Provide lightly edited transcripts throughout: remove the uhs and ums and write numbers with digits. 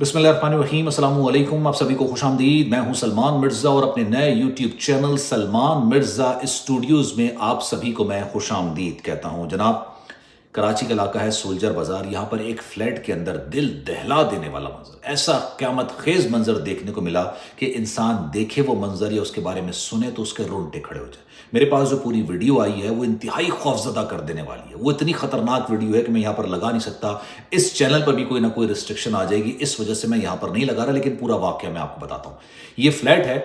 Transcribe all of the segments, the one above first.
बिस्मिल्लाहिर्रहमानिर्रहीम, अस्सलाम वालेकुम। आप सभी को खुश आमदीद। मैं हूं सलमान मिर्ज़ा और अपने नए YouTube channel Salman Mirza Studios में आप सभी को मैं खुश आमदीद कहता हूं। जनाब, कराची का इलाका है सोल्जर बाज़ार। यहाँ पर एक फ्लैट के अंदर दिल दहला देने वाला मंजर, ऐसा क़यामत खेज़ मंजर देखने को मिला कि इंसान देखे वो मंजर या उसके बारे में सुने तो उसके रोंगटे खड़े हो जाए। मेरे पास जो पूरी वीडियो आई है वो इंतहाई खौफजदा कर देने वाली है। वो इतनी ख़तरनाक वीडियो है कि मैं यहाँ पर लगा नहीं सकता। इस चैनल पर भी कोई ना कोई रिस्ट्रिक्शन आ जाएगी, इस वजह से मैं यहाँ पर नहीं लगा रहा, लेकिन पूरा वाक़या मैं आपको बताता हूँ। ये फ्लैट है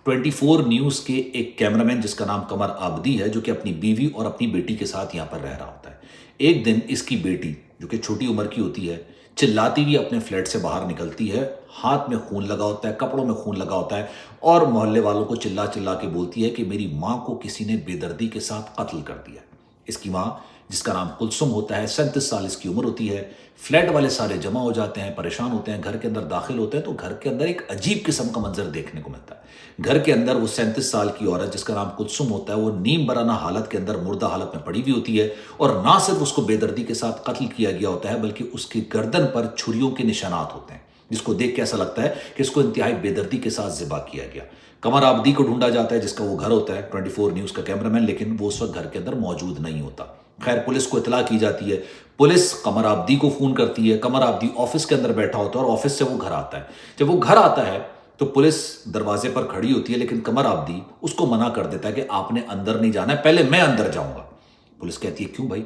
24 न्यूज़ के एक कैमरामैन जिसका नाम कमर आबदी है, जो कि अपनी बीवी और अपनी बेटी के साथ यहाँ पर रह रहा होता है। एक दिन इसकी बेटी, जो कि छोटी उम्र की होती है, चिल्लाती हुई अपने फ्लैट से बाहर निकलती है। हाथ में खून लगा होता है, कपड़ों में खून लगा होता है, और मोहल्ले वालों को चिल्ला चिल्ला के बोलती है कि मेरी माँ को किसी ने बेदर्दी के साथ कत्ल कर दिया। इसकी माँ, जिसका नाम कुलसुम होता है, 37 साल इसकी उम्र होती है। फ्लैट वाले सारे जमा हो जाते हैं, परेशान होते हैं, घर के अंदर दाखिल होते हैं तो घर के अंदर एक अजीब किस्म का मंजर देखने को मिलता है। घर के अंदर वो 37 साल की औरत, जिसका नाम कुलसुम होता है, वो नीम बराना हालत के अंदर मुर्दा हालत में पड़ी हुई होती है। और ना सिर्फ उसको बेदर्दी के साथ कत्ल किया गया होता है, बल्कि उसकी गर्दन पर छुरियों के निशानात होते हैं, जिसको देख के ऐसा लगता है कि इसको इंतहाई बेदर्दी के साथ ज़िबा किया गया। कमर आबदी को ढूंढा जाता है, जिसका वो घर होता है 24 न्यूज़ का कैमरामैन, लेकिन वो उस वक्त घर के अंदर मौजूद नहीं होता। खैर, पुलिस को इतला की जाती है। पुलिस कमर आबदी को फ़ोन करती है। कमर आबदी ऑफिस के अंदर बैठा होता है और ऑफिस से वो घर आता है। जब वो घर आता है तो पुलिस दरवाजे पर खड़ी होती है, लेकिन कमर आबदी उसको मना कर देता है कि आपने अंदर नहीं जाना है, पहले मैं अंदर जाऊंगा। पुलिस कहती है, क्यों भाई,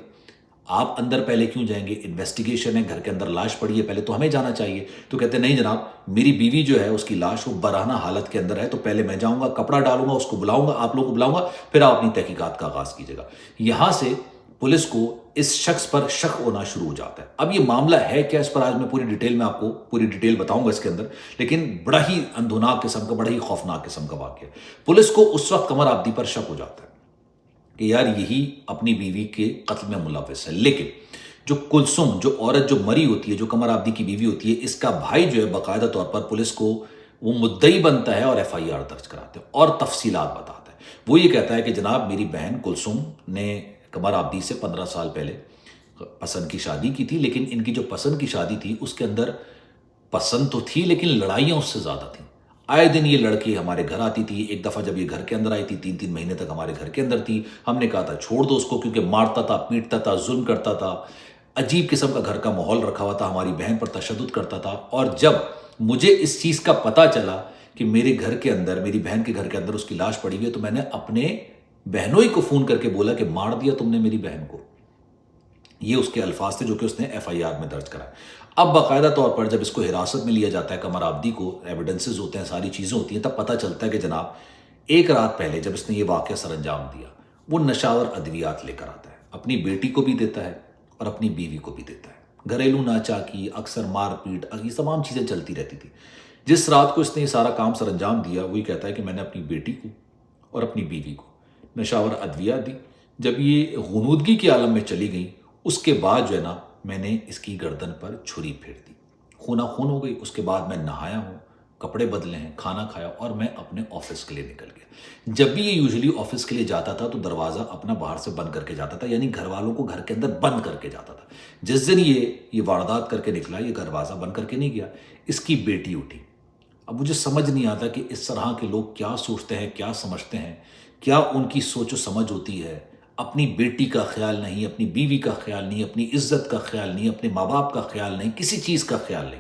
आप अंदर पहले क्यों जाएंगे? इन्वेस्टिगेशन है, घर के अंदर लाश पड़ी है, पहले तो हमें जाना चाहिए। तो कहते नहीं जनाब, मेरी बीवी जो है उसकी लाश वो बरहना हालत के अंदर है, तो पहले मैं जाऊंगा, कपड़ा डालूंगा, उसको बुलाऊंगा, आप लोगों को बुलाऊंगा, फिर आप अपनी तहकीकात का आगाज कीजिएगा। यहां से पुलिस को इस शख्स पर शक होना शुरू हो जाता है। अब ये मामला है क्या, इस पर आज मैं पूरी डिटेल में आपको पूरी डिटेल बताऊंगा इसके अंदर, लेकिन बड़ा ही अंधुनाक किस्म का, बड़ा ही खौफनाक किस्म का वाकया। पुलिस को उस वक्त कमर आबदी पर शक हो जाता है कि यार यही अपनी बीवी के कत्ल में मुलविस है। लेकिन जो कुलसुम, जो औरत जो मरी होती है, जो कमर आबदी की बीवी होती है, इसका भाई जो है बाकायदा तौर पर पुलिस को वो मुद्दई बनता है और FIR दर्ज कराते हैं और तफसीलात बताता है। वो ये कहता है कि जनाब, मेरी बहन कुलसुम ने कमर आबदी से 15 साल पहले पसंद की शादी की थी, लेकिन इनकी जो पसंद की शादी थी उसके अंदर पसंद तो थी, लेकिन लड़ाइयाँ उससे ज़्यादा थी। आए दिन ये लड़की हमारे घर आती थी। एक दफ़ा जब ये घर के अंदर आई थी, 3-3 महीने तक हमारे घर के अंदर थी। हमने कहा था छोड़ दो उसको, क्योंकि मारता था, पीटता था, जुल्म करता था, अजीब किस्म का घर का माहौल रखा हुआ था, हमारी बहन पर तशद्दुद करता था। और जब मुझे इस चीज़ का पता चला कि मेरे घर के अंदर, मेरी बहन के घर के अंदर उसकी लाश पड़ी हुई है, तो मैंने अपने बहनोई को फ़ोन करके बोला कि मार दिया तुमने मेरी बहन को। ये उसके अल्फाज थे जो कि उसने FIR में दर्ज कराए। अब बाकायदा तौर पर जब इसको हिरासत में लिया जाता है, कमर आबदी को, एविडेंसेस होते हैं, सारी चीज़ें होती हैं, तब पता चलता है कि जनाब एक रात पहले जब इसने ये वाक़या सर अंजाम दिया, वो नशावर अद्वियात लेकर आता है, अपनी बेटी को भी देता है और अपनी बीवी को भी देता है। घरेलू नाचाकी, अक्सर मारपीट, ये तमाम चीज़ें चलती रहती थी। जिस रात को इसने ये सारा काम सर अंजाम दिया, वही कहता है कि मैंने अपनी बेटी को और अपनी बीवी को नशावर अद्विया दी। जब ये गुनूदगी के आलम में चली गई, उसके बाद जो है ना, मैंने इसकी गर्दन पर छुरी फेर दी, खूना खून हो गई। उसके बाद मैं नहाया हूँ, कपड़े बदले हैं, खाना खाया और मैं अपने ऑफिस के लिए निकल गया। जब भी ये यूजुअली ऑफिस के लिए जाता था तो दरवाज़ा अपना बाहर से बंद करके जाता था, यानी घर वालों को घर के अंदर बंद करके जाता था। जिस दिन ये वारदात करके निकला, ये दरवाज़ा बंद करके नहीं गया, इसकी बेटी उठी। अब मुझे समझ नहीं आता कि इस तरह के लोग क्या सोचते हैं, क्या समझते हैं, क्या उनकी सोचो समझ होती है। अपनी बेटी का ख्याल नहीं, अपनी बीवी का ख्याल नहीं, अपनी इज्जत का ख्याल नहीं, अपने माँ बाप का ख्याल नहीं, किसी चीज़ का ख्याल नहीं।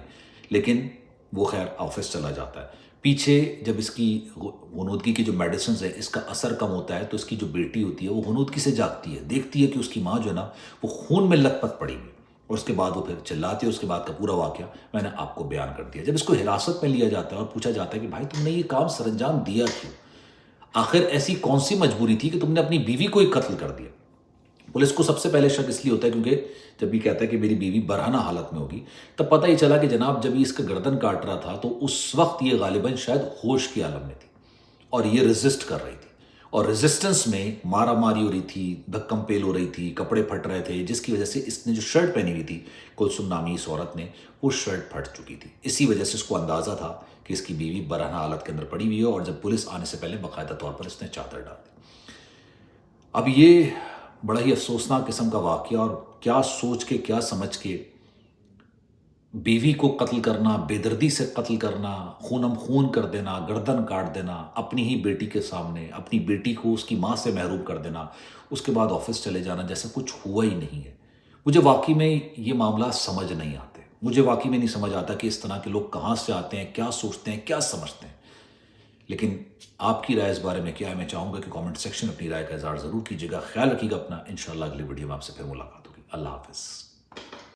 लेकिन वो खैर ऑफिस चला जाता है। पीछे जब इसकी गुनूदगी की जो मेडिसिन है, इसका असर कम होता है, तो इसकी जो बेटी होती है वो गुनूदगी से जागती है, देखती है कि उसकी माँ जो है ना, वो खून में लथपथ पड़ी हुई। और उसके बाद वो फिर चिल्लाती है। उसके बाद का पूरा वाकया मैंने आपको बयान कर दिया। जब इसको हिरासत में लिया जाता है और पूछा जाता है कि भाई तुमने ये काम सरअंजाम दिया क्यों, आखिर ऐसी कौन सी मजबूरी थी कि तुमने अपनी बीवी को ही कत्ल कर दिया। पुलिस को सबसे पहले शक इसलिए होता है क्योंकि जब ये कहता है कि मेरी बीवी बरहना हालत में होगी, तब पता ही चला कि जनाब जब ये इसका गर्दन काट रहा था तो उस वक्त ये गालिबन शायद होश के आलम में थी और ये रेजिस्ट कर रही थी। और रेजिस्टेंस में मारा मारी हो रही थी, धक्कम पेल हो रही थी, कपड़े फट रहे थे, जिसकी वजह से इसने जो शर्ट पहनी हुई थी कुलसुम नामी इस औरत ने, वो शर्ट फट चुकी थी। इसी वजह से इसको अंदाज़ा था कि इसकी बीवी बरहना हालत के अंदर पड़ी हुई है। और जब पुलिस आने से पहले बाकायदा तौर पर इसने चादर डाल दी। अब ये बड़ा ही अफसोसनाक किस्म का वाकया, और क्या सोच के, क्या समझ के بیوی کو قتل کرنا، بے دردی سے قتل کرنا، خونم خون کر دینا، گردن کاٹ دینا اپنی ہی بیٹی کے سامنے، اپنی بیٹی کو اس کی ماں سے محروم کر دینا، اس کے بعد آفس چلے جانا جیسا کچھ ہوا ہی نہیں ہے۔ مجھے واقعی میں یہ معاملات سمجھ نہیں آتے، مجھے واقعی میں نہیں سمجھ آتا کہ اس طرح کے لوگ کہاں سے آتے ہیں، کیا سوچتے ہیں، کیا سمجھتے ہیں۔ لیکن آپ کی رائے اس بارے میں کیا ہے؟ میں چاہوں گا کہ کامنٹ سیکشن اپنی رائے کا اظہار ضرور کیجیے گا۔ خیال رکھیے گا اپنا، انشاءاللہ اگلی ویڈیو میں آپ سے پھر ملاقات ہوگی۔ اللہ حافظ۔